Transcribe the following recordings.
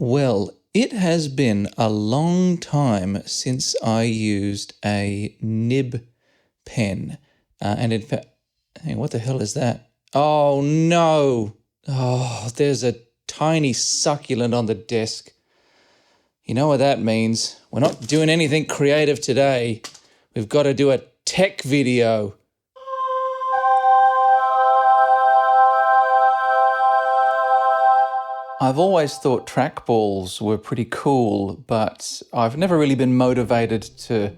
Well, it has been a long time since I used a nib pen. And in fact, hey, what the hell is that? Oh no! Oh, there's a tiny succulent on the desk. You know what that means. We're not doing anything creative today. We've got to do a tech video. I've always thought trackballs were pretty cool, but I've never really been motivated to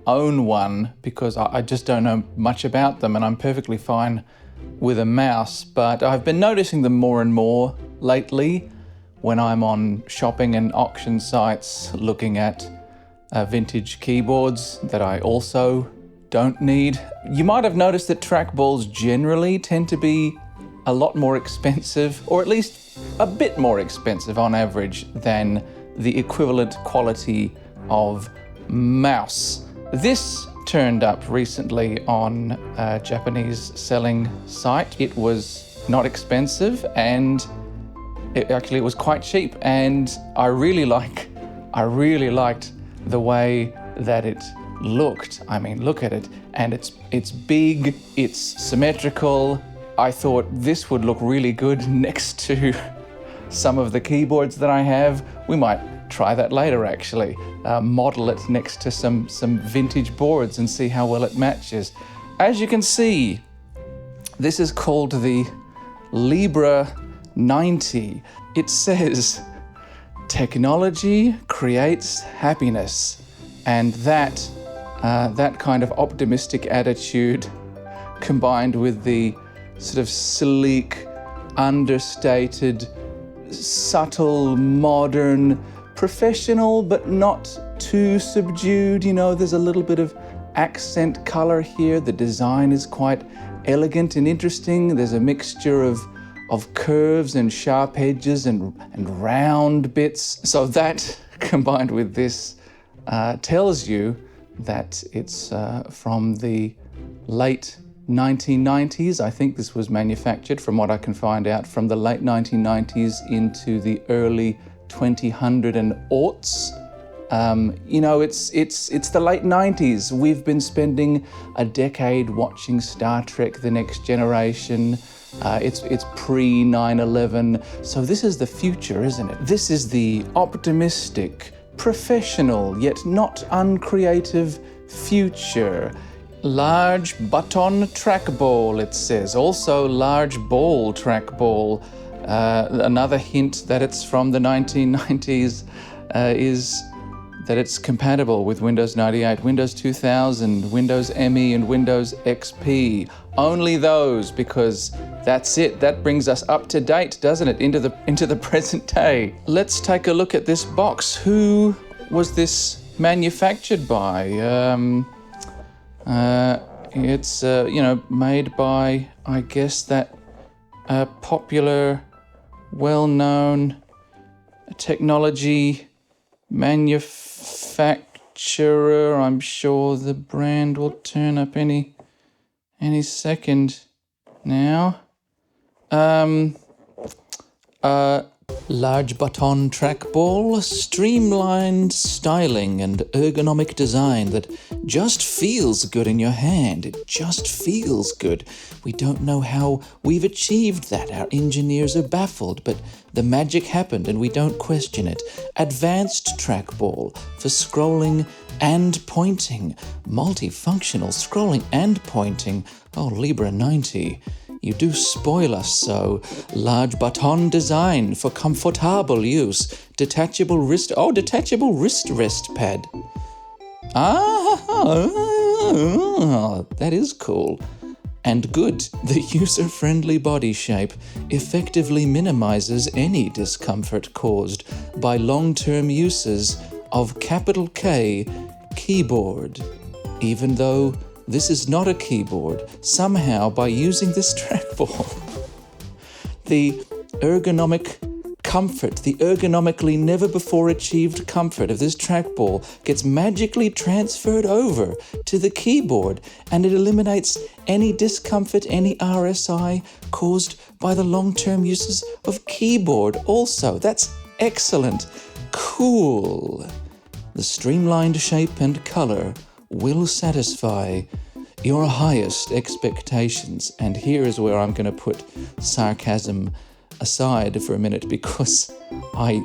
own one because I just don't know much about them, and I'm perfectly fine with a mouse. But I've been noticing them more and more lately when I'm on shopping and auction sites looking at vintage keyboards that I also don't need. You might have noticed that trackballs generally tend to be a lot more expensive, or at least a bit more expensive on average than the equivalent quality of mouse. This turned up recently on a Japanese selling site. It was not expensive, and it was quite cheap, and I really liked the way that it looked. I mean, look at it, and it's big, it's symmetrical. I thought this would look really good next to some of the keyboards that I have. We might try that later, actually. Model it next to some vintage boards and see how well it matches. As you can see, this is called the Libra-90. It says, technology creates happiness. And that kind of optimistic attitude combined with the sort of sleek, understated, subtle, modern, professional, but not too subdued. You know, there's a little bit of accent color here. The design is quite elegant and interesting. There's a mixture of curves and sharp edges and round bits. So that, combined with this, tells you that it's from the late 1990s. I think this was manufactured, from what I can find out, from the late 1990s into the early 2000 and aughts. You know, it's the late 90s. We've been spending a decade watching Star Trek: The Next Generation. It's pre 9/11. So this is the future, isn't it? This is the optimistic, professional, yet not uncreative future. Large button trackball, it says. Also large ball trackball. Another hint that it's from the 1990s is that it's compatible with Windows 98, Windows 2000, Windows ME, and Windows XP. Only those, because that's it. That brings us up to date, doesn't it? Into the present day. Let's take a look at this box. Who was this manufactured by? It's made by, I guess, that popular, well-known technology manufacturer. I'm sure the brand will turn up any second now. Large button trackball, streamlined styling and ergonomic design that just feels good in your hand. It just feels good. We don't know how we've achieved that. Our engineers are baffled, but the magic happened and we don't question it. Advanced trackball for scrolling and pointing. Multifunctional scrolling and pointing. Oh, Libra-90. You do spoil us so. Large button design for comfortable use. Detachable wrist rest pad. That is cool. And good, the user-friendly body shape effectively minimizes any discomfort caused by long-term uses of capital K keyboard. Even though this is not a keyboard, somehow by using this trackball, the ergonomic comfort, the ergonomically never before achieved comfort of this trackball gets magically transferred over to the keyboard, and it eliminates any discomfort, any RSI caused by the long-term uses of keyboard also. That's Excellent. Cool. The streamlined shape and color will satisfy your highest expectations. And here is where I'm going to put sarcasm aside for a minute, because I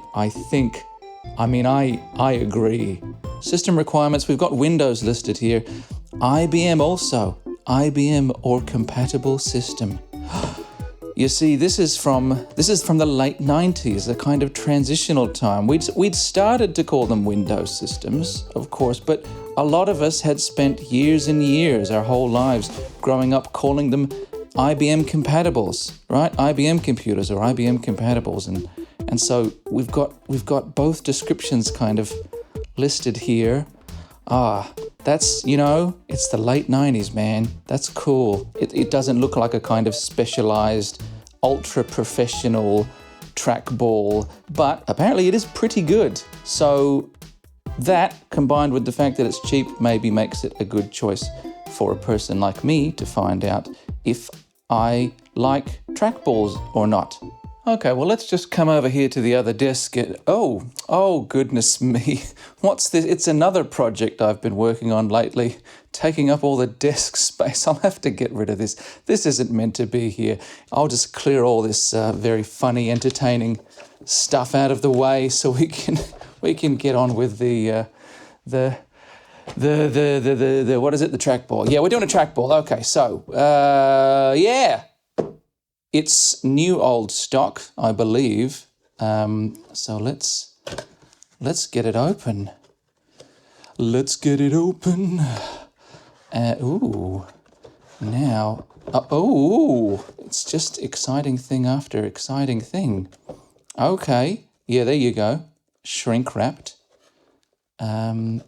agree. System requirements, we've got Windows listed here. IBM also. IBM or compatible system. You see, this is from the late 90s, a kind of transitional time. We'd started to call them Windows systems, of course, but a lot of us had spent years and years, our whole lives, growing up calling them IBM compatibles, right? IBM computers or IBM compatibles, and so we've got both descriptions kind of listed here. That's, it's the late 90s, man. That's cool. It doesn't look like a kind of specialized, ultra-professional trackball, but apparently it is pretty good. So that, combined with the fact that it's cheap, maybe makes it a good choice for a person like me to find out if I like trackballs or not. Okay, well, let's just come over here to the other desk. Oh, goodness me. What's this? It's another project I've been working on lately, taking up all the desk space. I'll have to get rid of this. This isn't meant to be here. I'll just clear all this very funny, entertaining stuff out of the way so we can get on with the what is it? The trackball. Yeah, we're doing a trackball. Okay, so yeah. It's new old stock, I believe. So let's get it open. Let's get it open. Now, it's just exciting thing after exciting thing. Okay, yeah, there you go. Shrink wrapped. There's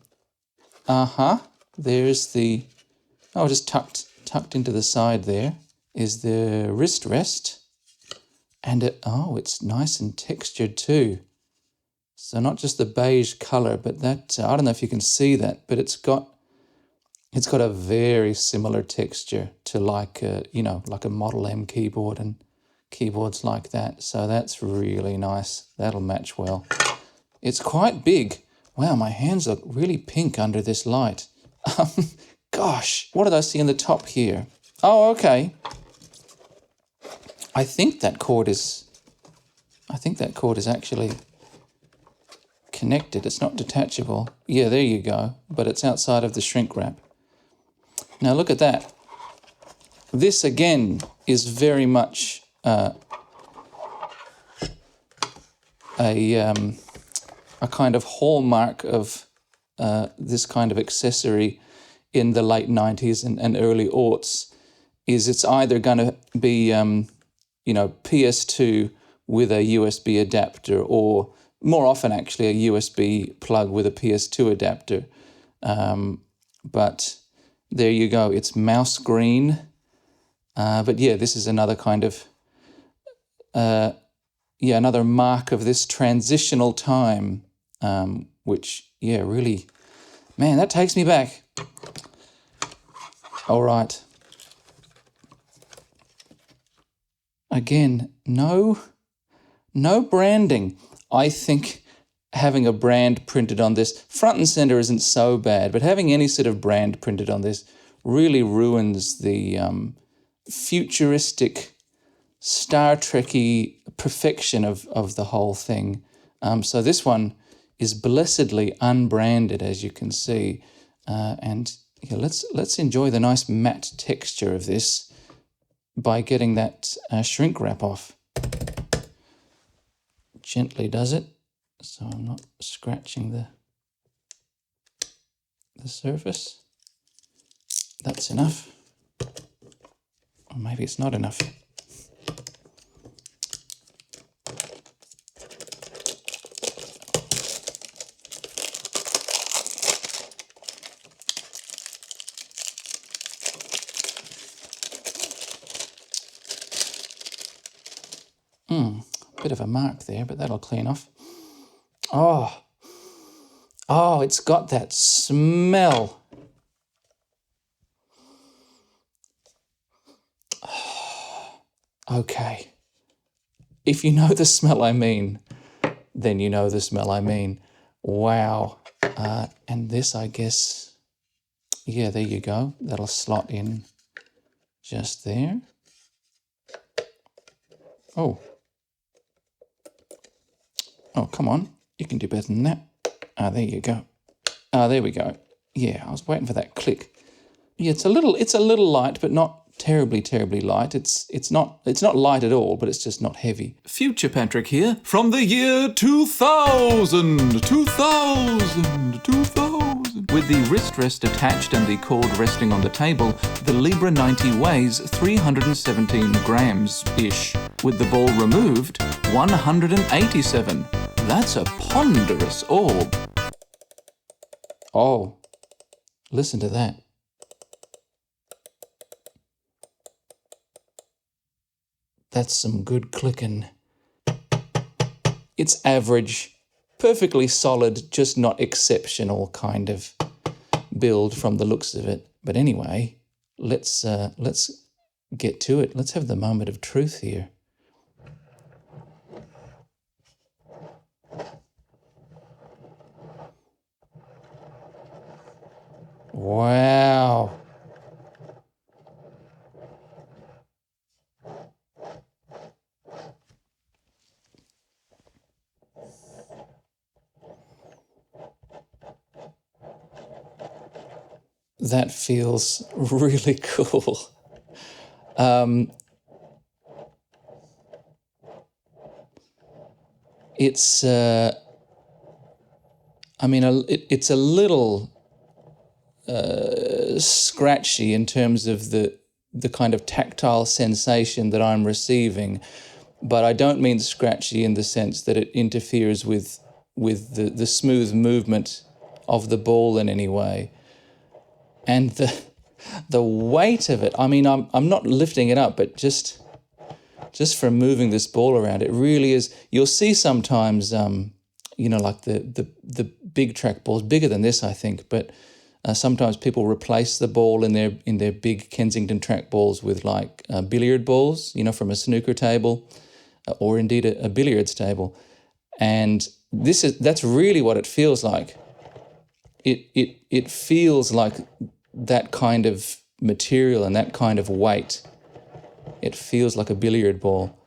the, just tucked into the side there is the wrist rest, and it's nice and textured too. So not just the beige color, but that, I don't know if you can see that, but it's got a very similar texture to like a Model M keyboard and keyboards like that. So that's really nice. That'll match well. It's quite big. Wow, my hands look really pink under this light. Gosh, what did I see in the top here? Oh, okay. I think that cord is actually connected. It's not detachable. Yeah, there you go. But it's outside of the shrink wrap. Now look at that. This again is very much a kind of hallmark of this kind of accessory in the late 90s and early aughts. Is it's either going to be PS2 with a USB adapter, or more often actually a USB plug with a PS2 adapter. But there you go, it's mouse green. But yeah, this is another kind of, another mark of this transitional time, which, really, man, that takes me back. All right. Again, no branding. I think having a brand printed on this, front and center isn't so bad, but having any sort of brand printed on this really ruins the futuristic, Star Trek-y perfection of the whole thing. So this one is blessedly unbranded, as you can see. And let's enjoy the nice matte texture of this by getting that shrink wrap off. Gently does it, so I'm not scratching the surface. That's enough. Or maybe it's not enough. Bit of a mark there, but that'll clean off. Oh, it's got that smell. Okay. If you know the smell I mean, then you know the smell I mean. Wow. And this, I guess, yeah, there you go. That'll slot in just there. Oh, come on. You can do better than that. There you go. There we go. Yeah, I was waiting for that click. Yeah, it's a little light, but not terribly light. It's not light at all, but it's just not heavy. Future Patrick here from the year 2000. With the wrist rest attached and the cord resting on the table, the Libra-90 weighs 317 grams-ish. With the ball removed, 187. That's a ponderous orb. Oh, listen to that. That's some good clicking. It's average, perfectly solid, just not exceptional kind of build from the looks of it. But anyway, let's get to it. Let's have the moment of truth here. Wow. That feels really cool. It's, it's a little scratchy in terms of the kind of tactile sensation that I'm receiving, but I don't mean scratchy in the sense that it interferes with the smooth movement of the ball in any way. And the weight of it, I mean, I'm not lifting it up, but just from moving this ball around, it really is. You'll see sometimes, like the big track balls, bigger than this, I think, but sometimes people replace the ball in their big Kensington track balls with like billiard balls, from a snooker table, or indeed a billiards table, and that's really what it feels like. It feels like that kind of material and that kind of weight. It feels like a billiard ball.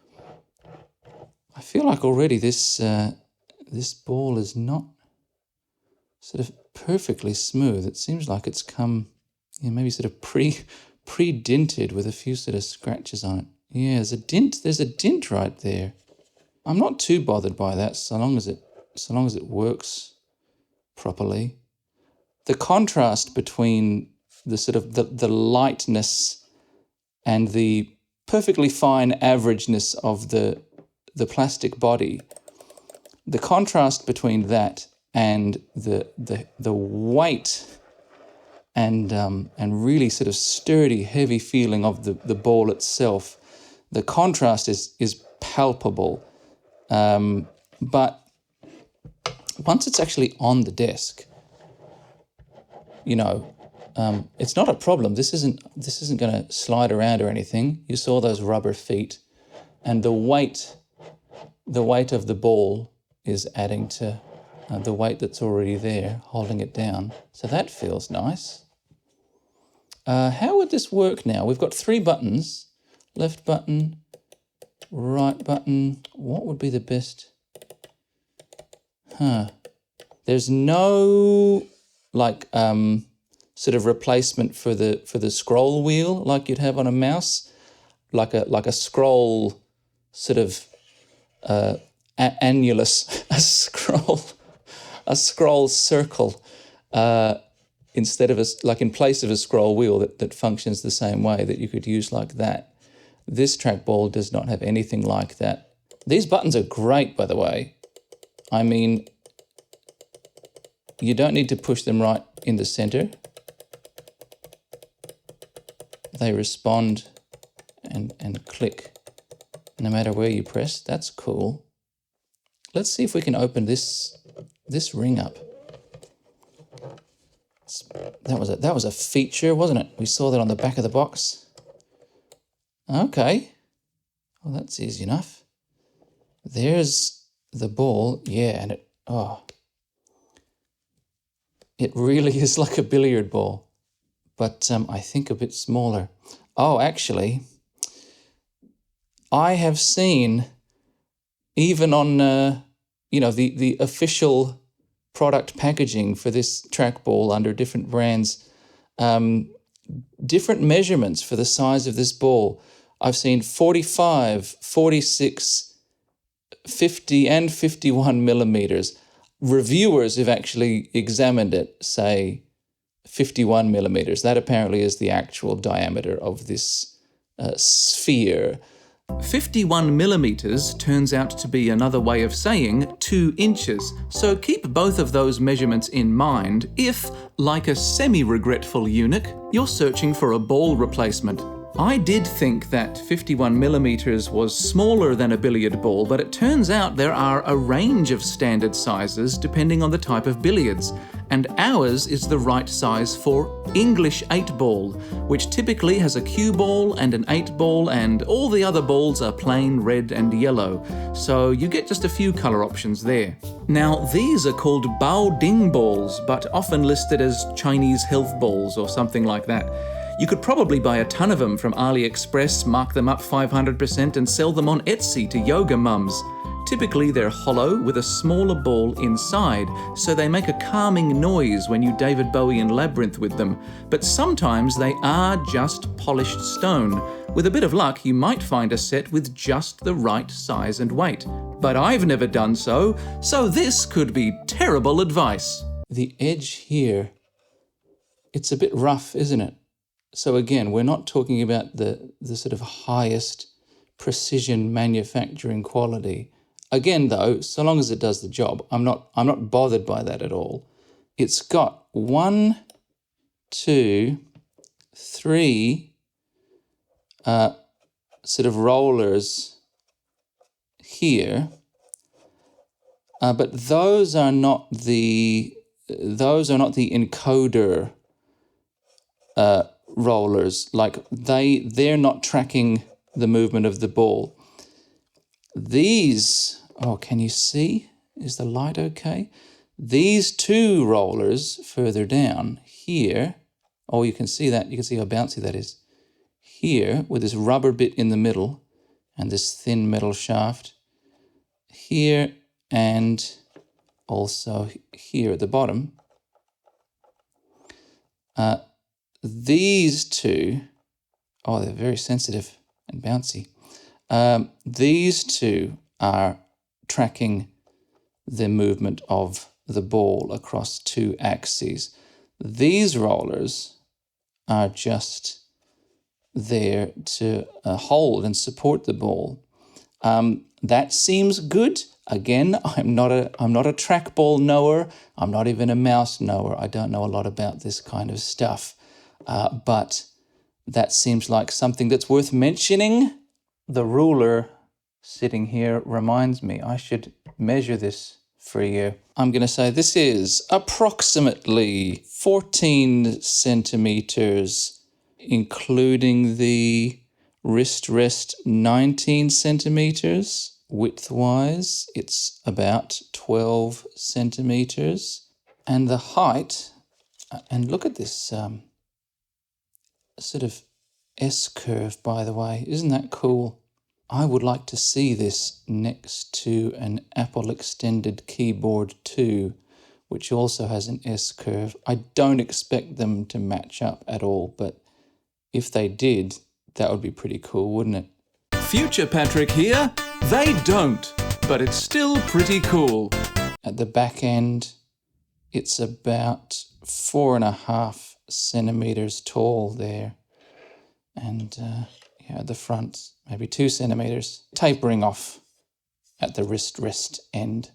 I feel like already this ball is not sort of perfectly smooth. It seems like it's come, maybe sort of pre-dinted with a few sort of scratches on it. Yeah, there's a dint right there. I'm not too bothered by that so long as it works properly. The contrast between the sort of the lightness and the perfectly fine averageness of the plastic body, the contrast between that and the weight and really sort of sturdy, heavy feeling of the ball itself, the contrast is palpable. But once it's actually on the desk, it's not a problem. This isn't going to slide around or anything. You saw those rubber feet, and the weight of the ball is adding to the weight that's already there, holding it down. So that feels nice. How would this work now? We've got 3 buttons: left button, right button. What would be the best? There's no sort of replacement for the scroll wheel like you'd have on a mouse, like a scroll sort of annulus, a scroll circle, instead of in place of a scroll wheel that functions the same way, that you could use like that. This trackball does not have anything like that. These buttons are great, by the way. I mean, you don't need to push them right in the center. They respond and click no matter where you press. That's cool. Let's see if we can open this ring up. That was a feature, wasn't it? We saw that on the back of the box. Okay. Well, that's easy enough. There's the ball, yeah, and it really is like a billiard ball, but I think a bit smaller. Oh, actually, I have seen, even on the official product packaging for this trackball under different brands, different measurements for the size of this ball. I've seen 45, 46, 50 and 51 millimeters. Reviewers have actually examined it, say 51 millimeters. That apparently is the actual diameter of this sphere. 51 millimeters turns out to be another way of saying 2 inches, so keep both of those measurements in mind if, like a semi-regretful eunuch, you're searching for a ball replacement. I did think that 51 millimeters was smaller than a billiard ball, but it turns out there are a range of standard sizes depending on the type of billiards, and ours is the right size for English 8-ball, which typically has a cue ball and an 8-ball, and all the other balls are plain red and yellow, so you get just a few colour options there. Now, these are called Bao Ding balls, but often listed as Chinese health balls or something like that. You could probably buy a ton of them from AliExpress, mark them up 500% and sell them on Etsy to yoga mums. Typically they're hollow with a smaller ball inside, so they make a calming noise when you David Bowie and Labyrinth with them, but sometimes they are just polished stone. With a bit of luck, you might find a set with just the right size and weight. But I've never done so this could be terrible advice. The edge here, it's a bit rough, isn't it? So again, we're not talking about the sort of highest precision manufacturing quality. Again, though, so long as it does the job, I'm not bothered by that at all. It's got 1, 2, 3 sort of rollers here, but those are not the encoder rollers. Like they're not tracking the movement of the ball. These, can you see? Is the light okay? These 2 rollers further down here, you can see that. You can see how bouncy that is. Here, with this rubber bit in the middle and this thin metal shaft. Here and also here at the bottom. These 2, they're very sensitive and bouncy. These 2 are tracking the movement of the ball across 2 axes. These rollers are just there to hold and support the ball. That seems good. Again, I'm not a trackball knower. I'm not even a mouse knower. I don't know a lot about this kind of stuff. But that seems like something that's worth mentioning. The ruler sitting here reminds me I should measure this for you. I'm going to say this is approximately 14 centimeters, including the wrist rest 19 centimeters. Width-wise, it's about 12 centimeters. And the height, and look at this sort of S-curve, by the way. Isn't that cool? I would like to see this next to an Apple Extended Keyboard 2, which also has an S-curve. I don't expect them to match up at all, but if they did, that would be pretty cool, wouldn't it? Future Patrick here. They don't, but it's still pretty cool. At the back end, it's about 4.5 centimeters tall there. And at the front, maybe 2 centimeters, tapering off at the wrist rest end.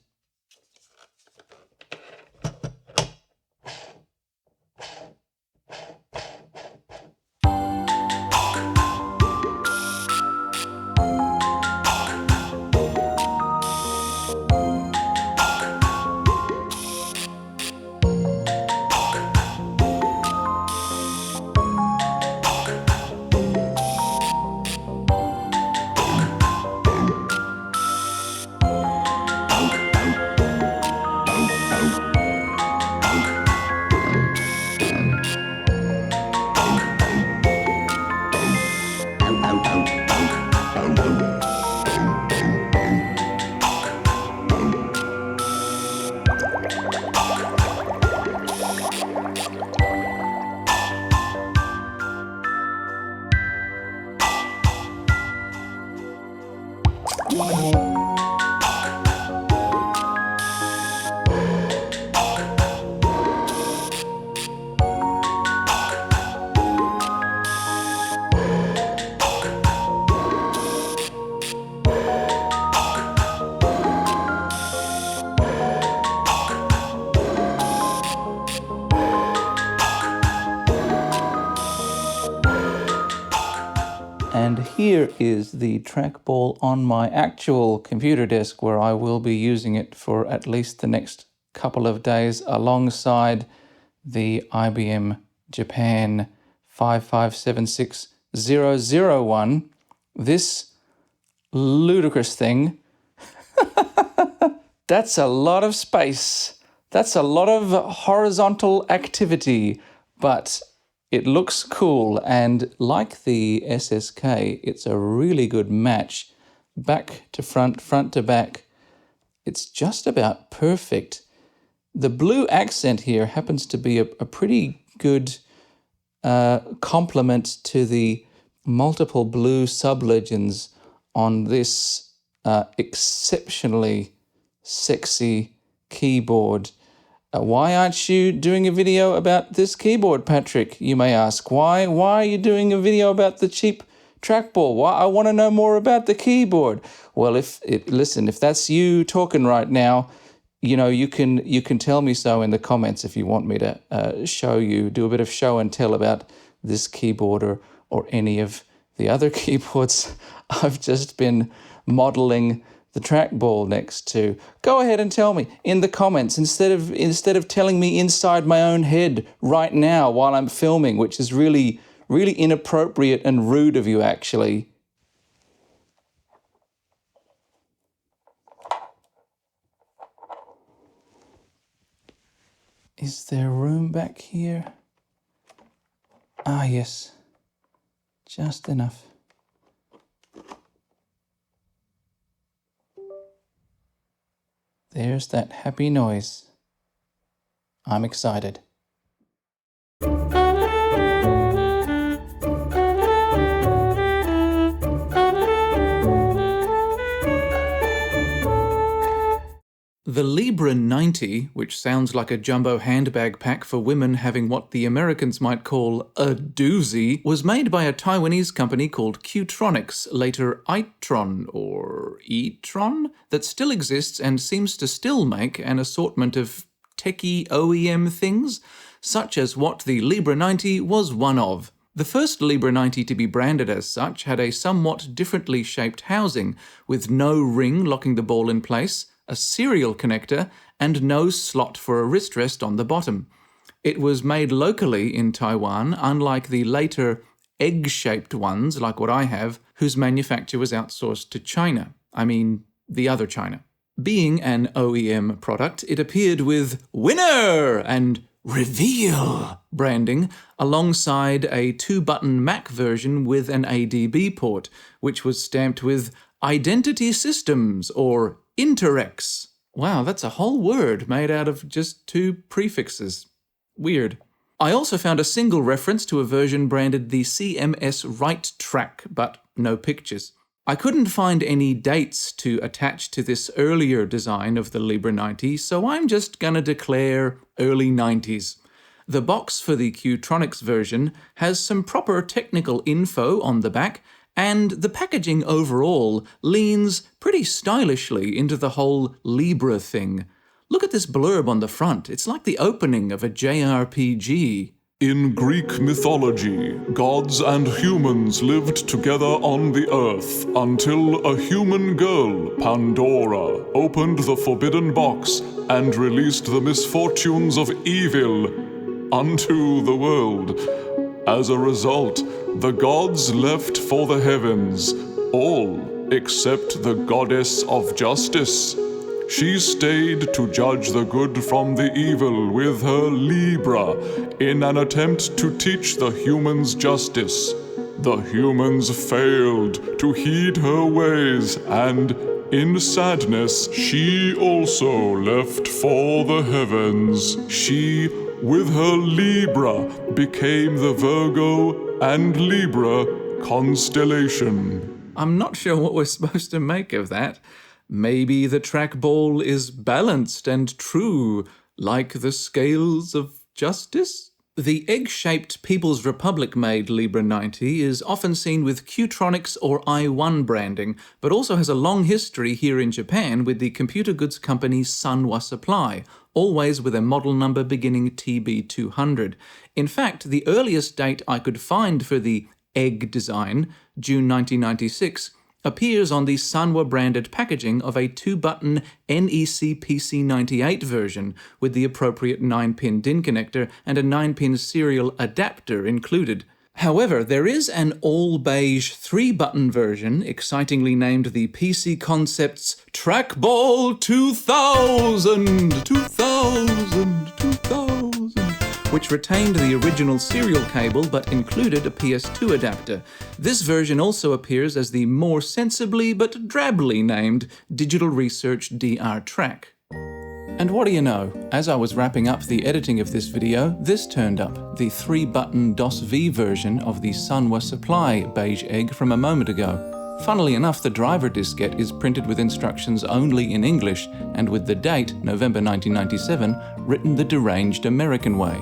here is the trackball on my actual computer desk where I will be using it for at least the next couple of days alongside the IBM Japan 5576001. This ludicrous thing. That's a lot of space. That's a lot of horizontal activity, but it looks cool, and like the SSK, it's a really good match. Back to front, front to back. It's just about perfect. The blue accent here happens to be a pretty good complement to the multiple blue sub-legends on this exceptionally sexy keyboard. Why aren't you doing a video about this keyboard, Patrick? You may ask. Why are you doing a video about the cheap trackball? Why? I want to know more about the keyboard. Well, listen, if that's you talking right now, you know, you can tell me so in the comments if you want me to do a bit of show and tell about this keyboard or any of the other keyboards I've just been modeling the trackball next to. Go ahead and tell me in the comments instead of telling me inside my own head right now while I'm filming, which is really, really inappropriate and rude of you, actually. Is there room back here? Ah, yes. Just enough. There's that happy noise. I'm excited. The Libra-90, which sounds like a jumbo handbag pack for women having what the Americans might call a doozy, was made by a Taiwanese company called Qtronix, later Itron or Etron, that still exists and seems to still make an assortment of techie OEM things, such as what the Libra-90 was one of. The first Libra-90 to be branded as such had a somewhat differently shaped housing, with no ring locking the ball in place, a serial connector, and no slot for a wrist rest on the bottom. It was made locally in Taiwan, unlike the later egg-shaped ones like what I have, whose manufacture was outsourced to China. I mean, the other China. Being an OEM product, it appeared with "Winner" and "Reveal" branding alongside a 2-button Mac version with an ADB port, which was stamped with "Identity Systems" or Interex. Wow, that's a whole word made out of just 2 prefixes. Weird. I also found a single reference to a version branded the CMS Right Track, but no pictures. I couldn't find any dates to attach to this earlier design of the Libra-90, so I'm just gonna declare early 90s. The box for the Qtronix version has some proper technical info on the back, and the packaging overall leans pretty stylishly into the whole Libra thing. Look at this blurb on the front. It's like the opening of a JRPG. In Greek mythology, gods and humans lived together on the earth until a human girl, Pandora, opened the forbidden box and released the misfortunes of evil unto the world. As a result, the gods left for the heavens, all except the goddess of justice. She stayed to judge the good from the evil with her Libra in an attempt to teach the humans justice. The humans failed to heed her ways, and in sadness, she also left for the heavens. She, with her Libra, became the Virgo and Libra constellation. I'm not sure what we're supposed to make of that. Maybe the trackball is balanced and true, like the scales of justice? The egg-shaped People's Republic-made Libra-90 is often seen with Qtronix or iOne branding, but also has a long history here in Japan with the computer goods company Sanwa Supply, always with a model number beginning TB-200. In fact, the earliest date I could find for the egg design, June 1996, appears on the Sanwa branded packaging of a 2-button NEC PC98 version with the appropriate 9-pin DIN connector and a 9-pin serial adapter included. However, there is an all-beige 3-button version, excitingly named the PC Concepts Trackball 2000, which retained the original serial cable but included a PS2 adapter. This version also appears as the more sensibly but drably named Digital Research DR Track. And what do you know, as I was wrapping up the editing of this video, this turned up, the 3-button DOS-V version of the Sanwa Supply beige egg from a moment ago. Funnily enough, the driver diskette is printed with instructions only in English, and with the date, November 1997, written the deranged American way.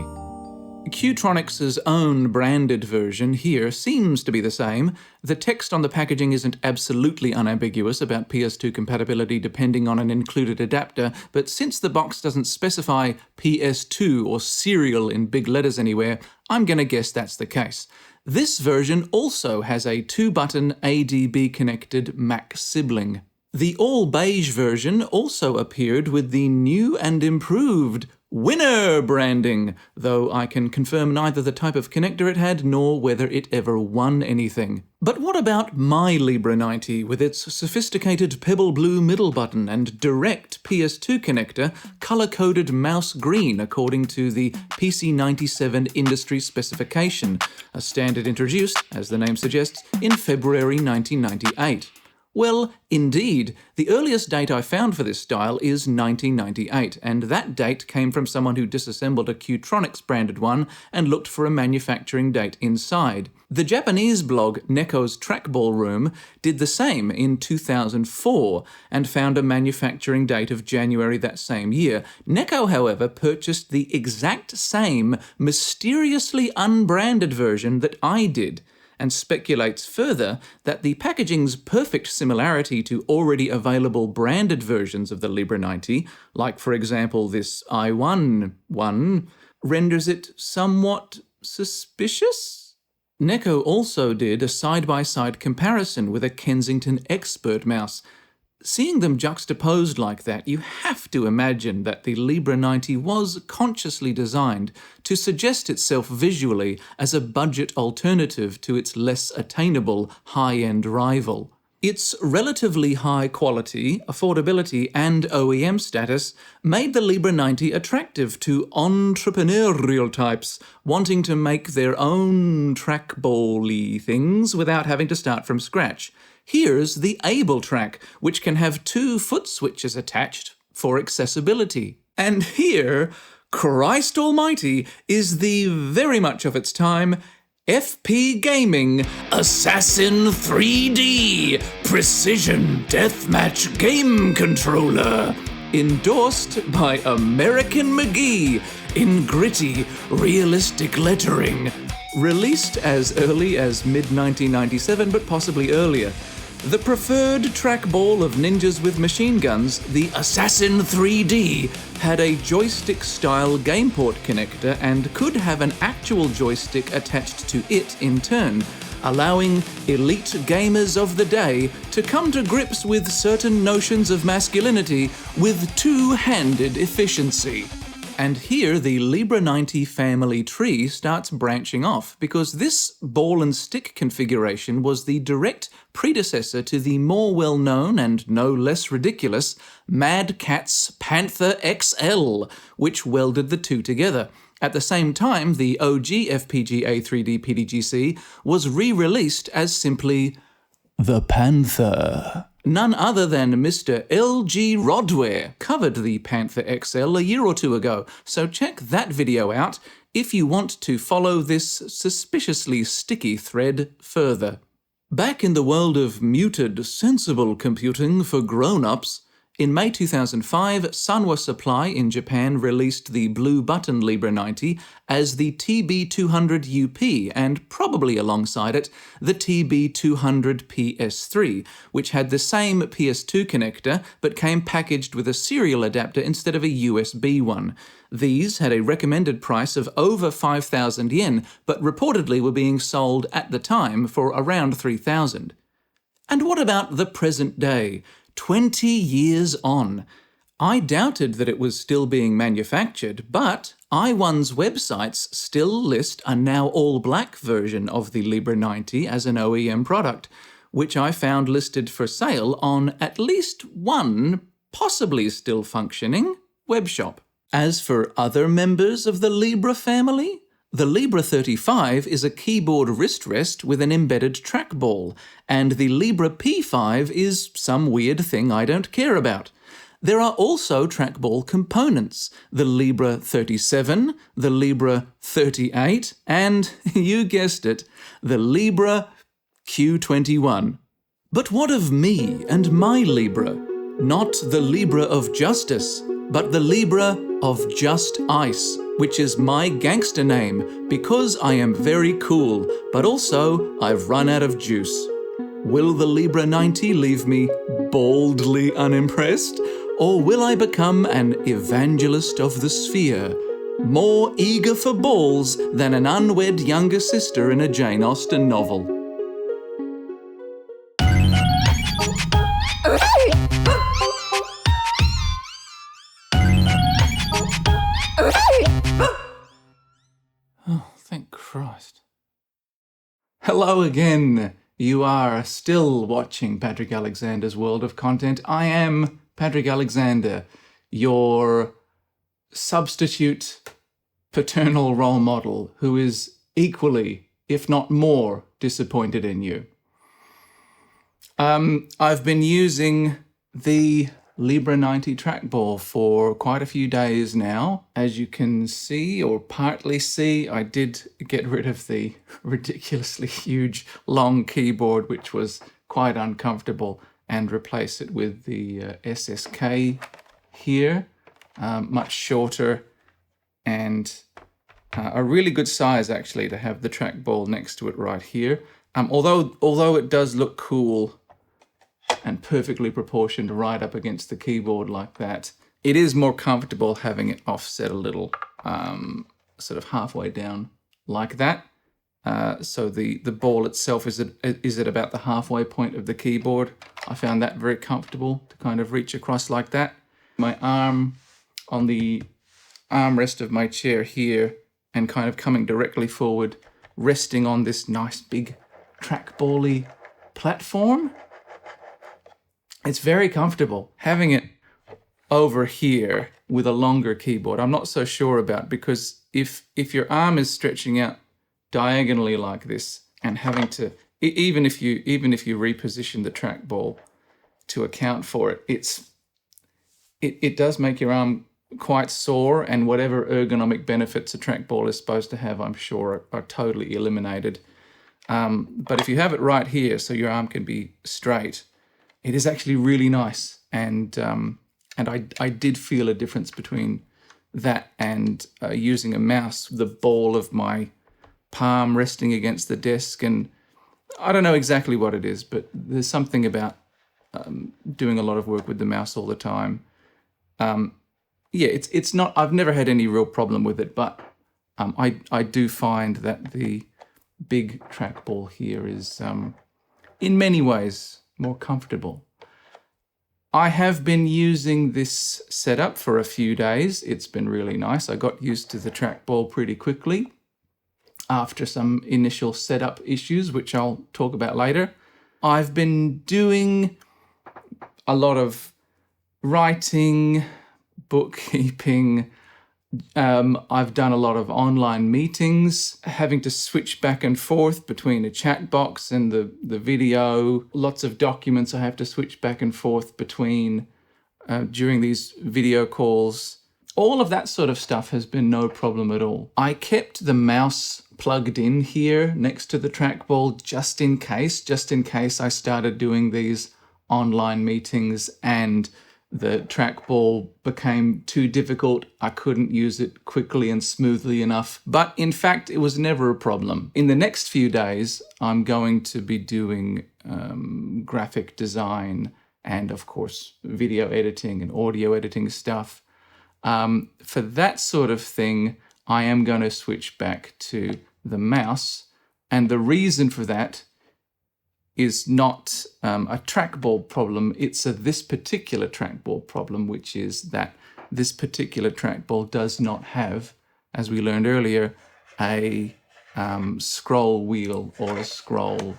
Qtronix's own branded version here seems to be the same. The text on the packaging isn't absolutely unambiguous about PS2 compatibility depending on an included adapter, but since the box doesn't specify PS2 or serial in big letters anywhere, I'm gonna guess that's the case. This version also has a 2-button ADB-connected Mac sibling. The all-beige version also appeared with the new and improved Winner branding, though I can confirm neither the type of connector it had nor whether it ever won anything. But what about my Libra-90 with its sophisticated pebble blue middle button and direct PS2 connector, color-coded mouse green according to the PC97 industry specification, a standard introduced, as the name suggests, in February 1998? Well, indeed, the earliest date I found for this style is 1998, and that date came from someone who disassembled a Qtronix branded one and looked for a manufacturing date inside. The Japanese blog Neko's Trackball Room did the same in 2004 and found a manufacturing date of January that same year. Neko, however, purchased the exact same mysteriously unbranded version that I did, and speculates further that the packaging's perfect similarity to already available branded versions of the Libra-90, like for example this iOne one, renders it somewhat suspicious? Neko also did a side-by-side comparison with a Kensington Expert mouse. Seeing them juxtaposed like that, you have to imagine that the Libra-90 was consciously designed to suggest itself visually as a budget alternative to its less attainable high-end rival. Its relatively high quality, affordability, and OEM status made the Libra-90 attractive to entrepreneurial types wanting to make their own trackball-y things without having to start from scratch. Here's the AbleTrack, which can have 2 foot switches attached for accessibility. And here, Christ almighty, is the very much of its time FP Gaming Assassin 3D Precision Deathmatch Game Controller, endorsed by American McGee in gritty, realistic lettering. Released as early as mid-1997, but possibly earlier. The preferred trackball of ninjas with machine guns, the Assassin 3D, had a joystick-style GamePort connector and could have an actual joystick attached to it in turn, allowing elite gamers of the day to come to grips with certain notions of masculinity with two-handed efficiency. And here the Libra-90 family tree starts branching off, because this ball and stick configuration was the direct predecessor to the more well-known and no less ridiculous Mad Catz Panther XL, which welded the two together. At the same time, the OG FPGA 3D PDGC was re-released as simply the Panther. None other than Mr. LG Roddware covered the Panther XL a year or two ago, so check that video out if you want to follow this suspiciously sticky thread further. Back in the world of muted, sensible computing for grown-ups, In May 2005, Sanwa Supply in Japan released the blue button Libra-90 as the TB-200 UP and probably alongside it the TB-200 PS3, which had the same PS2 connector but came packaged with a serial adapter instead of a USB one. These had a recommended price of over 5,000 yen, but reportedly were being sold at the time for around 3,000. And what about the present day? 20 years on. I doubted that it was still being manufactured, but iOne's websites still list a now all-black version of the Libra-90 as an OEM product, which I found listed for sale on at least one, possibly still functioning, webshop. As for other members of the Libra family, the Libra-35 is a keyboard wrist rest with an embedded trackball, and the Libra P5 is some weird thing I don't care about. There are also trackball components, the Libra-37, the Libra-38, and, you guessed it, the Libra Q21. But what of me and my Libra? Not the Libra of Justice, but the Libra of Just Ice, which is my gangster name because I am very cool, but also I've run out of juice. Will the Libra-90 leave me baldly unimpressed, or will I become an evangelist of the sphere, more eager for balls than an unwed younger sister in a Jane Austen novel? Thank Christ. Hello again. You are still watching Patrick Alexander's World of Content. I am Patrick Alexander, your substitute paternal role model who is equally, if not more, disappointed in you. I've been using the Libra-90 trackball for quite a few days now. As you can see, or partly see, I did get rid of the ridiculously huge long keyboard, which was quite uncomfortable, and replace it with the SSK here, much shorter and a really good size actually to have the trackball next to it right here. Although it does look cool and perfectly proportioned right up against the keyboard like that, it is more comfortable having it offset a little, sort of halfway down like that. So the ball itself is at about the halfway point of the keyboard. I found that very comfortable to kind of reach across like that. My arm on the armrest of my chair here and kind of coming directly forward, resting on this nice big trackball-y platform. It's very comfortable. Having it over here with a longer keyboard, I'm not so sure about, because if your arm is stretching out diagonally like this and having to, even if you reposition the trackball to account for it, it does make your arm quite sore, and whatever ergonomic benefits a trackball is supposed to have, I'm sure, are totally eliminated. But if you have it right here so your arm can be straight, it is actually really nice, and I did feel a difference between that and using a mouse, the ball of my palm resting against the desk, and I don't know exactly what it is, but there's something about doing a lot of work with the mouse all the time. Yeah, it's not. I've never had any real problem with it, but I do find that the big trackball here is in many ways more comfortable. I have been using this setup for a few days. It's been really nice. I got used to the trackball pretty quickly after some initial setup issues, which I'll talk about later. I've been doing a lot of writing, bookkeeping. I've done a lot of online meetings, having to switch back and forth between a chat box and the video. Lots of documents I have to switch back and forth between during these video calls. All of that sort of stuff has been no problem at all. I kept the mouse plugged in here next to the trackball just in case I started doing these online meetings and the trackball became too difficult. I couldn't use it quickly and smoothly enough. But in fact, it was never a problem. In the next few days, I'm going to be doing graphic design and, of course, video editing and audio editing stuff. For that sort of thing, I am going to switch back to the mouse. And the reason for that is not a trackball problem, it's this particular trackball problem, which is that this particular trackball does not have, as we learned earlier, a scroll wheel or a scroll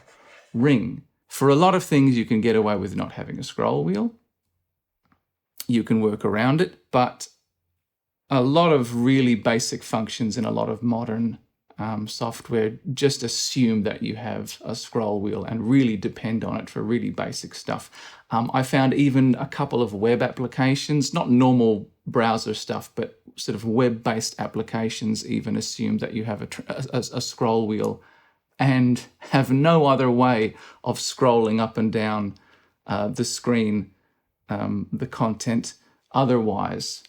ring. For a lot of things, you can get away with not having a scroll wheel. You can work around it, but a lot of really basic functions in a lot of modern software just assume that you have a scroll wheel and really depend on it for really basic stuff. I found even a couple of web applications, not normal browser stuff, but sort of web-based applications even assume that you have a scroll wheel and have no other way of scrolling up and down the screen, the content otherwise.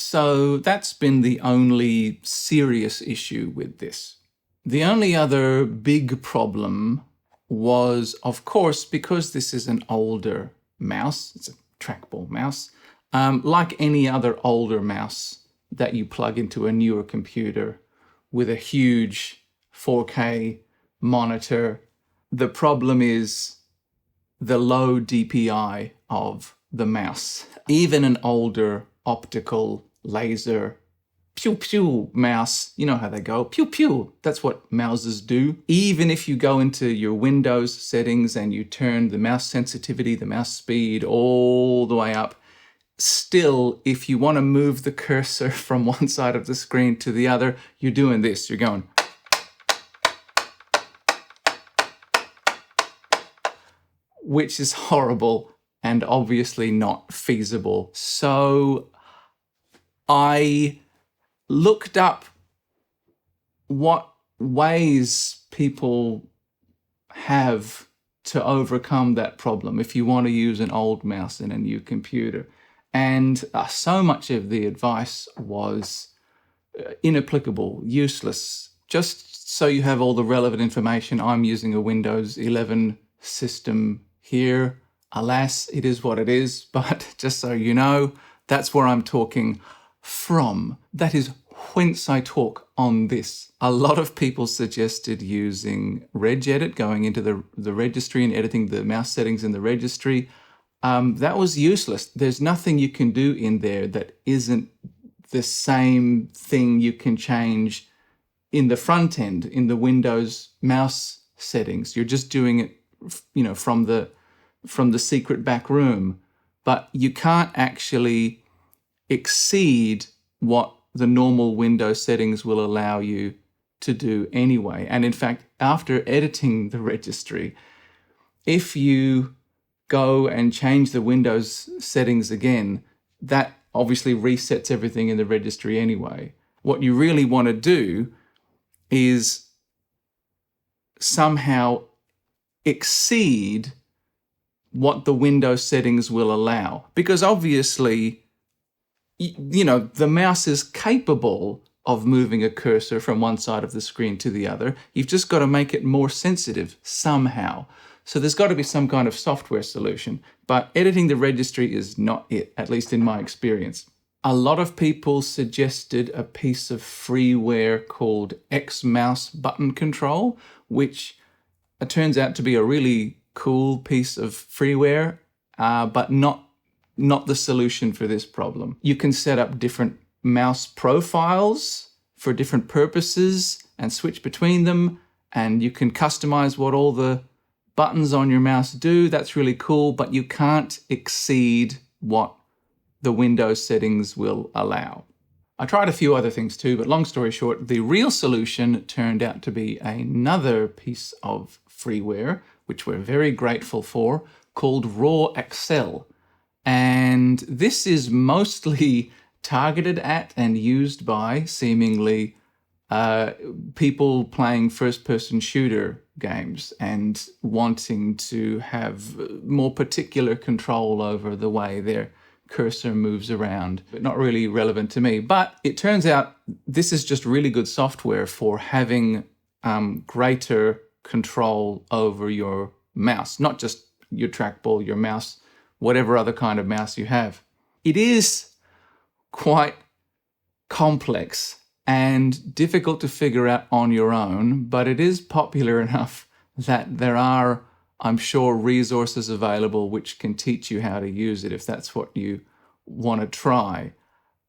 So that's been the only serious issue with this. The only other big problem was, of course, because this is an older mouse, it's a trackball mouse, like any other older mouse that you plug into a newer computer with a huge 4K monitor, the problem is the low DPI of the mouse. Even an older optical laser pew pew mouse, you know how they go, pew pew, that's what mouses do. Even if you go into your Windows settings and you turn the mouse sensitivity, the mouse speed all the way up, still, if you want to move the cursor from one side of the screen to the other, you're doing this, you're going, which is horrible and obviously not feasible. So I looked up what ways people have to overcome that problem if you want to use an old mouse in a new computer. And so much of the advice was inapplicable, useless. Just so you have all the relevant information, I'm using a Windows 11 system here. Alas, it is what it is, but just so you know, that's where I'm talking from. That is whence I talk on this. A lot of people suggested using regedit, going into the registry and editing the mouse settings in the registry. That was useless. There's nothing you can do in there that isn't the same thing you can change in the front end, in the Windows mouse settings. You're just doing it, you know, from the secret back room, but you can't actually exceed what the normal Windows settings will allow you to do anyway. And in fact, after editing the registry, if you go and change the Windows settings again, that obviously resets everything in the registry anyway. What you really want to do is somehow exceed what the Windows settings will allow. Because obviously, you know, the mouse is capable of moving a cursor from one side of the screen to the other. You've just got to make it more sensitive somehow. So there's got to be some kind of software solution. But editing the registry is not it, at least in my experience. A lot of people suggested a piece of freeware called X-Mouse button control, which turns out to be a really cool piece of freeware, but not the solution for this problem. You can set up different mouse profiles for different purposes and switch between them, and you can customize what all the buttons on your mouse do. That's really cool, but you can't exceed what the Windows settings will allow. I tried a few other things too, but long story short, the real solution turned out to be another piece of freeware, which we're very grateful for, called raw Accel. And this is mostly targeted at and used by, seemingly, people playing first-person shooter games and wanting to have more particular control over the way their cursor moves around, but not really relevant to me. But it turns out this is just really good software for having greater control over your mouse, not just your trackball, your mouse, whatever other kind of mouse you have. It is quite complex and difficult to figure out on your own, but it is popular enough that there are, I'm sure, resources available which can teach you how to use it if that's what you want to try.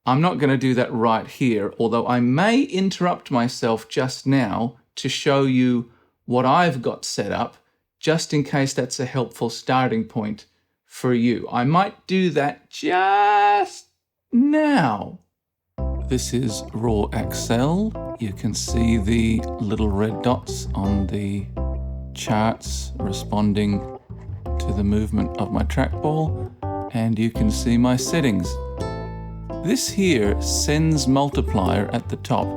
I'm not going to do that right here, although I may interrupt myself just now to show you what I've got set up, just in case that's a helpful starting point for you. I might do that just now. This is raw Accel. You can see the little red dots on the charts responding to the movement of my trackball, and you can see my settings. This here sends multiplier at the top.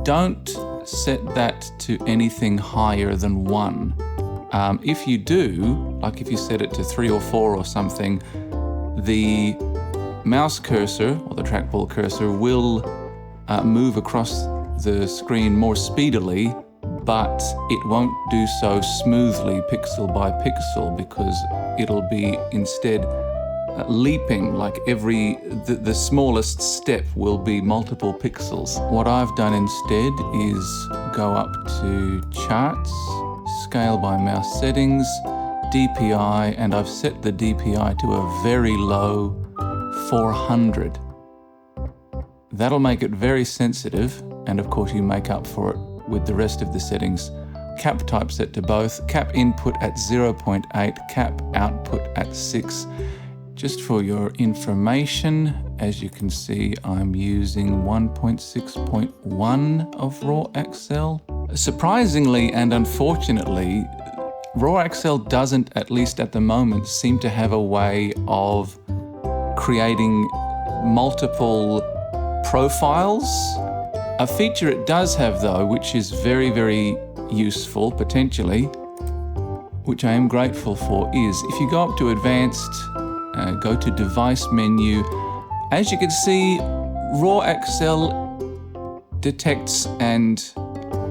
Don't set that to anything higher than 1. If you do, like if you set it to 3 or 4 or something, the mouse cursor or the trackball cursor will move across the screen more speedily, but it won't do so smoothly pixel by pixel because it'll be instead leaping, like the smallest step will be multiple pixels. What I've done instead is go up to charts, scale by mouse settings, DPI, and I've set the DPI to a very low 400. That'll make it very sensitive, and of course you make up for it with the rest of the settings. Cap type set to both, cap input at 0.8, cap output at 6. Just for your information, as you can see, I'm using 1.6.1 of raw Accel. Surprisingly and unfortunately, raw Accel doesn't, at least at the moment, seem to have a way of creating multiple profiles. A feature it does have though, which is very, very useful potentially, which I am grateful for, is if you go up to advanced, go to device menu, as you can see, raw Accel detects and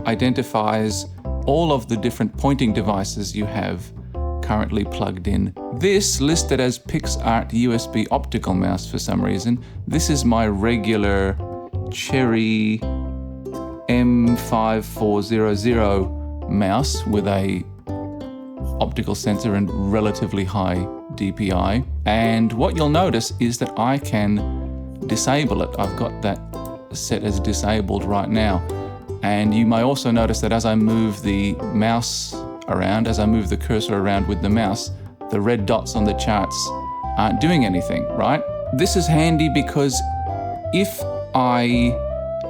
identifies all of the different pointing devices you have currently plugged in. This listed as PixArt USB optical mouse for some reason. This is my regular Cherry M5400 mouse with a optical sensor and relatively high DPI. And what you'll notice is that I can disable it. I've got that set as disabled right now. And you may also notice that as I move the mouse around, as I move the cursor around with the mouse, the red dots on the charts aren't doing anything, right? This is handy because if I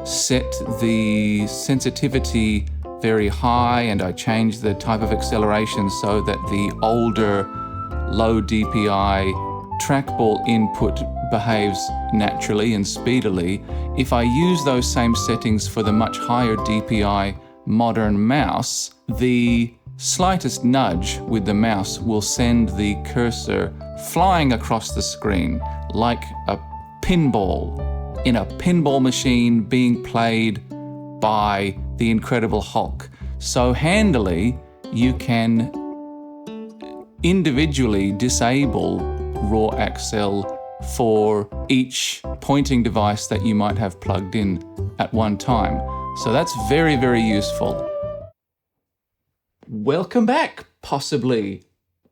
set the sensitivity very high and I change the type of acceleration so that the older low DPI trackball input behaves naturally and speedily, if I use those same settings for the much higher DPI modern mouse, the slightest nudge with the mouse will send the cursor flying across the screen like a pinball in a pinball machine being played by the Incredible Hulk. So handily, you can individually disable raw Accel for each pointing device that you might have plugged in at one time. So that's very, very useful. Welcome back, possibly.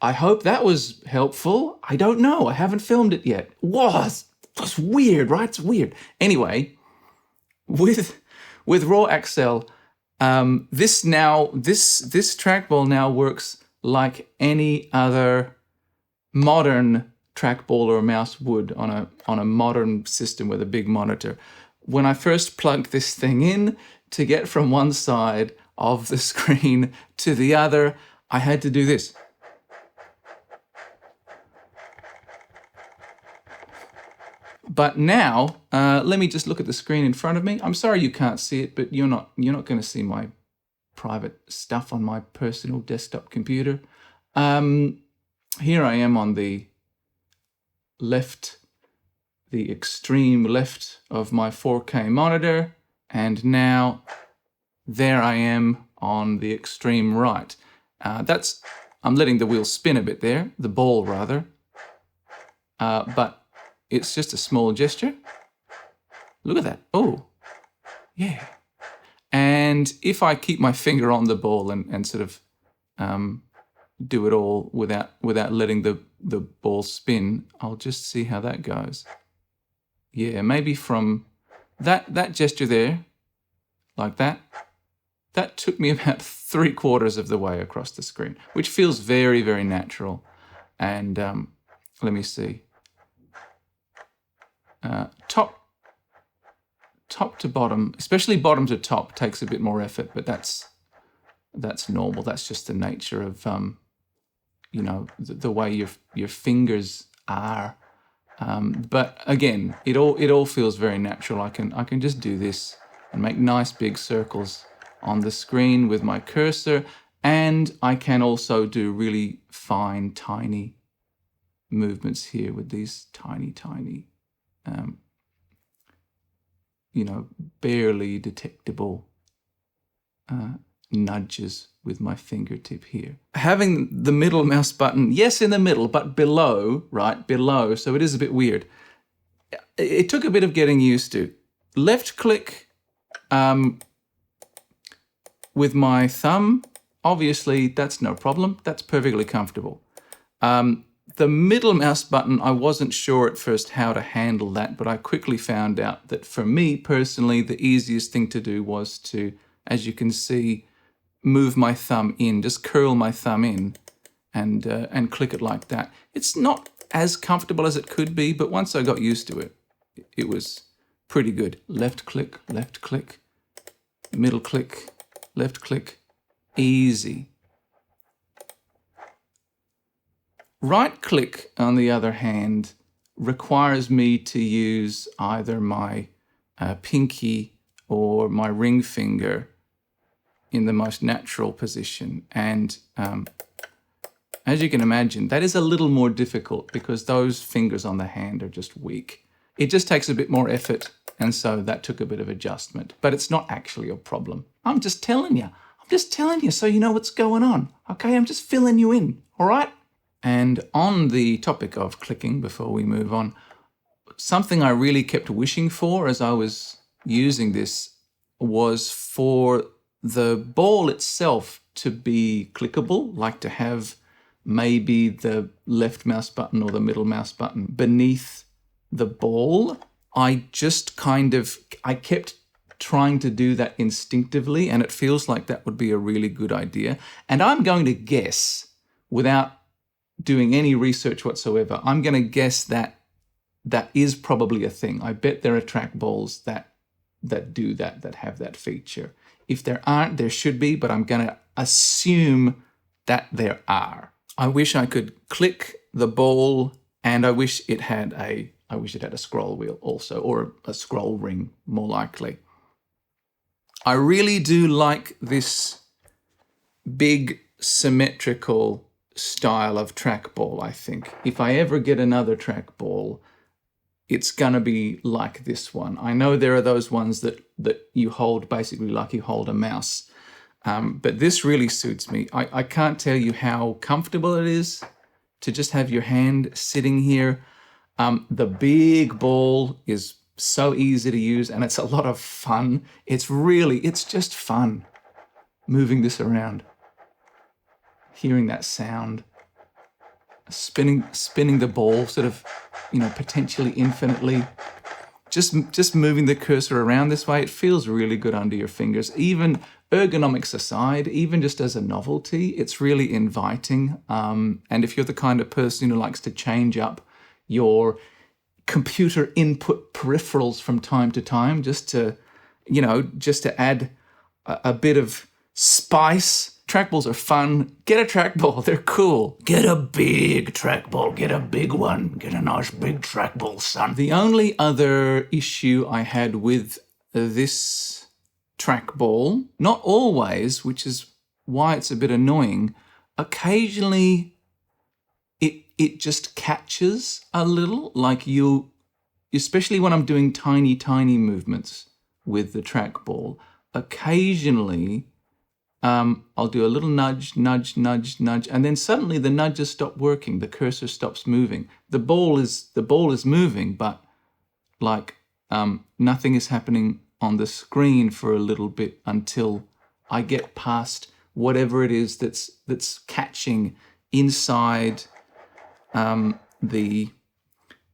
I hope that was helpful. I don't know. I haven't filmed it yet. That's weird, right? It's weird. Anyway, with raw Accel, this trackball now works like any other modern trackball or mouse would on a modern system with a big monitor. When I first plugged this thing in, to get from one side of the screen to the other, I had to do this. But now, let me just look at the screen in front of me. I'm sorry you can't see it, but you're not going to see my private stuff on my personal desktop computer. Here I am on the left the extreme left of my 4K monitor, and now there I am on the extreme right. I'm letting the wheel spin a bit there, the ball rather, but it's just a small gesture. Look at that. Oh, yeah. And if I keep my finger on the ball and sort of do it all without letting the ball spin, I'll just see how that goes. Yeah, maybe from that gesture there, like that took me about 3/4 of the way across the screen, which feels very, very natural. And let me see. Top to bottom, especially bottom to top, takes a bit more effort, but that's normal. That's just the nature of you know, the way your fingers are. But again, it all feels very natural. I can just do this and make nice big circles on the screen with my cursor, and I can also do really fine, tiny movements here with these tiny, you know, barely detectable nudges with my fingertip here. Having the middle mouse button, yes, in the middle, but below, right, below, so it is a bit weird. It took a bit of getting used to. Left click with my thumb, obviously that's no problem, that's perfectly comfortable. The middle mouse button, I wasn't sure at first how to handle that, but I quickly found out that for me personally, the easiest thing to do was to, as you can see, move my thumb in, just curl my thumb in and click it like that. It's not as comfortable as it could be, but once I got used to it, it was pretty good. Left click, middle click, left click, easy. Right click, on the other hand, requires me to use either my pinky or my ring finger in the most natural position. And as you can imagine, that is a little more difficult because those fingers on the hand are just weak. It just takes a bit more effort, and so that took a bit of adjustment. But it's not actually a problem. I'm just telling you so you know what's going on. Okay, I'm just filling you in, all right? And on the topic of clicking, before we move on, something I really kept wishing for as I was using this was for the ball itself to be clickable, like to have maybe the left mouse button or the middle mouse button beneath the ball. I kept trying to do that instinctively, and it feels like that would be a really good idea. And I'm going to guess, without doing any research whatsoever, I'm going to guess that that is probably a thing. I bet there are trackballs that do that have that feature. If there aren't, there should be, but I'm going to assume that there are. I wish I could click the ball, and I wish it had a scroll wheel also, or a scroll ring, more likely. I really do like this big symmetrical style of trackball, I think. If I ever get another trackball, it's gonna be like this one. I know there are those ones that you hold basically like you hold a mouse, but this really suits me. I can't tell you how comfortable it is to just have your hand sitting here. The big ball is so easy to use, and it's a lot of fun. It's just fun moving this around. Hearing that sound, spinning the ball sort of, potentially infinitely, just moving the cursor around this way, it feels really good under your fingers. Even ergonomics aside, even just as a novelty, it's really inviting. And if you're the kind of person who likes to change up your computer input peripherals from time to time, just to add a bit of spice. Trackballs are fun. Get a trackball. They're cool. Get a big trackball. Get a big one. Get a nice big trackball, son. The only other issue I had with this trackball, not always, which is why it's a bit annoying, occasionally it just catches a little, like you'll especially when I'm doing tiny movements with the trackball, occasionally I'll do a little nudge, and then suddenly the nudges stop working. The cursor stops moving. The ball is moving, but like nothing is happening on the screen for a little bit until I get past whatever it is that's catching inside the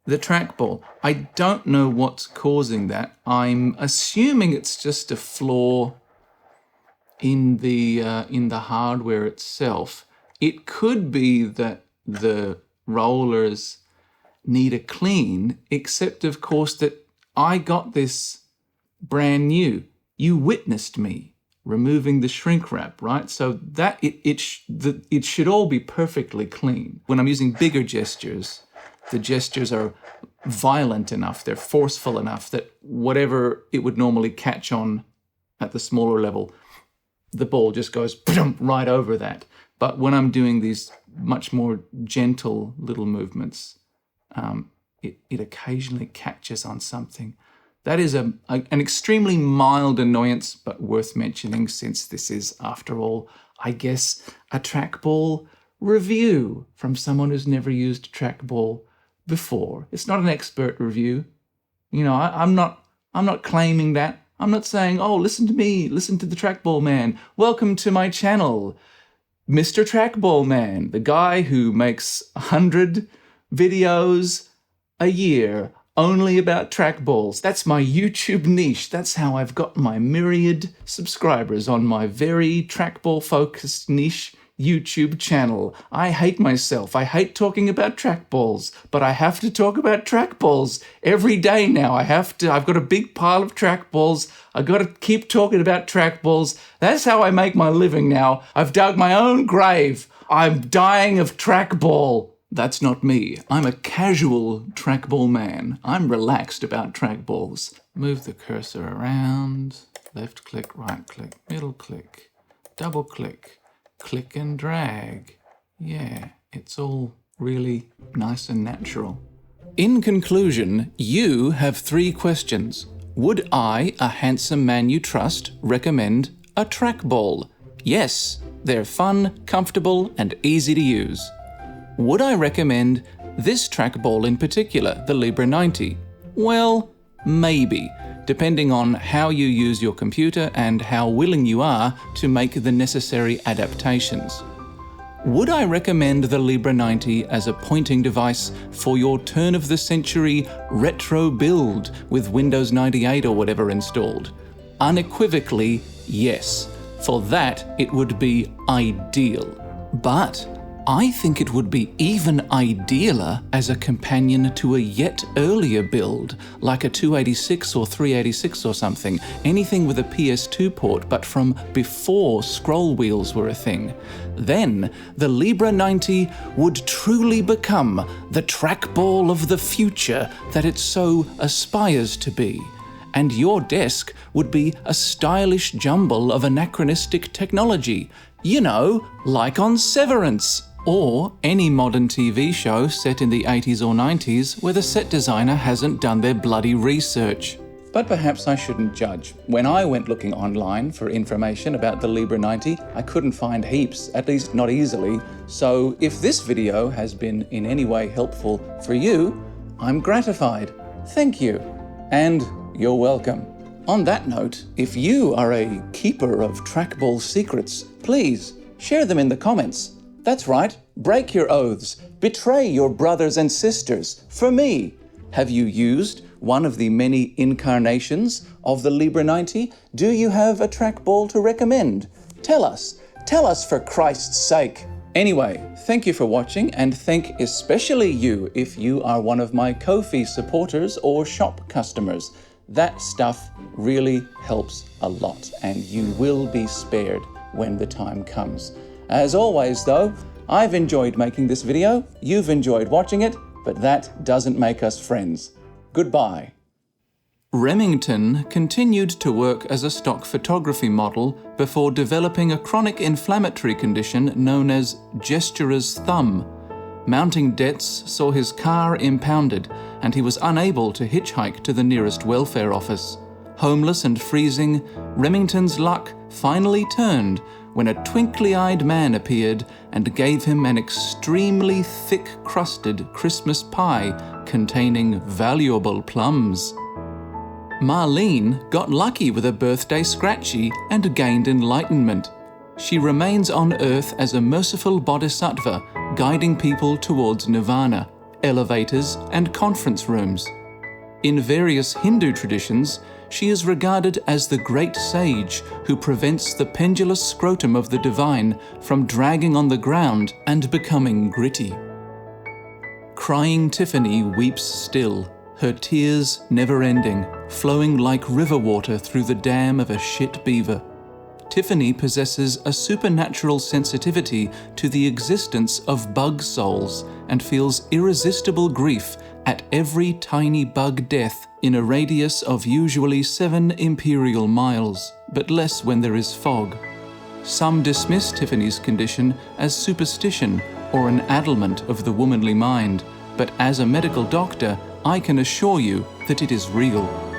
trackball. I don't know what's causing that. I'm assuming it's just a flaw in the hardware itself. It could be that the rollers need a clean, except of course that I got this brand new. You witnessed me removing the shrink wrap, right? So that it should all be perfectly clean. When I'm using bigger gestures, the gestures are violent enough, they're forceful enough that whatever it would normally catch on at the smaller level, the ball just goes right over that. But when I'm doing these much more gentle little movements, it occasionally catches on something. That is an extremely mild annoyance, but worth mentioning since this is, after all, I guess, a trackball review from someone who's never used a trackball before. It's not an expert review. You know, I'm not claiming that. I'm not saying, oh, listen to me, listen to the Trackball Man. Welcome to my channel, Mr. Trackball Man, the guy who makes 100 videos a year only about trackballs. That's my YouTube niche. That's how I've got my myriad subscribers on my very trackball-focused niche YouTube channel. I hate myself. I hate talking about trackballs, but I have to talk about trackballs every day now. I've got a big pile of trackballs. I've got to keep talking about trackballs. That's how I make my living now. I've dug my own grave. I'm dying of trackball. That's not me. I'm a casual trackball man. I'm relaxed about trackballs. Move the cursor around. Left click, right click, middle click, double click. Click and drag. Yeah, it's all really nice and natural. In conclusion, you have 3 questions. Would I, a handsome man you trust, recommend a trackball? Yes, they're fun, comfortable, and easy to use. Would I recommend this trackball in particular, the Libra-90? Well, maybe, depending on how you use your computer and how willing you are to make the necessary adaptations. Would I recommend the Libra-90 as a pointing device for your turn-of-the-century retro build with Windows 98 or whatever installed? Unequivocally, yes. For that, it would be ideal. But I think it would be even idealer as a companion to a yet earlier build, like a 286 or 386 or something, anything with a PS2 port but from before scroll wheels were a thing. Then the Libra-90 would truly become the trackball of the future that it so aspires to be. And your desk would be a stylish jumble of anachronistic technology, you know, like on Severance. Or any modern TV show set in the 80s or 90s where the set designer hasn't done their bloody research. But perhaps I shouldn't judge. When I went looking online for information about the Libra-90, I couldn't find heaps, at least not easily. So if this video has been in any way helpful for you, I'm gratified. Thank you. And you're welcome. On that note, if you are a keeper of trackball secrets, please share them in the comments. That's right, break your oaths, betray your brothers and sisters, for me. Have you used one of the many incarnations of the Libra-90? Do you have a trackball to recommend? Tell us for Christ's sake. Anyway, thank you for watching, and thank especially you if you are one of my Ko-fi supporters or shop customers. That stuff really helps a lot, and you will be spared when the time comes. As always though, I've enjoyed making this video, you've enjoyed watching it, but that doesn't make us friends. Goodbye. Remington continued to work as a stock photography model before developing a chronic inflammatory condition known as gesturer's thumb. Mounting debts saw his car impounded, and he was unable to hitchhike to the nearest welfare office. Homeless and freezing, Remington's luck finally turned when a twinkly-eyed man appeared and gave him an extremely thick-crusted Christmas pie containing valuable plums. Marlene got lucky with a birthday scratchy and gained enlightenment. She remains on Earth as a merciful bodhisattva, guiding people towards nirvana, elevators, and conference rooms. In various Hindu traditions, she is regarded as the great sage who prevents the pendulous scrotum of the divine from dragging on the ground and becoming gritty. Crying Tiffany weeps still, her tears never-ending, flowing like river water through the dam of a shit beaver. Tiffany possesses a supernatural sensitivity to the existence of bug souls and feels irresistible grief at every tiny bug death in a radius of usually 7 imperial miles, but less when there is fog. Some dismiss Tiffany's condition as superstition or an addlement of the womanly mind, but as a medical doctor, I can assure you that it is real.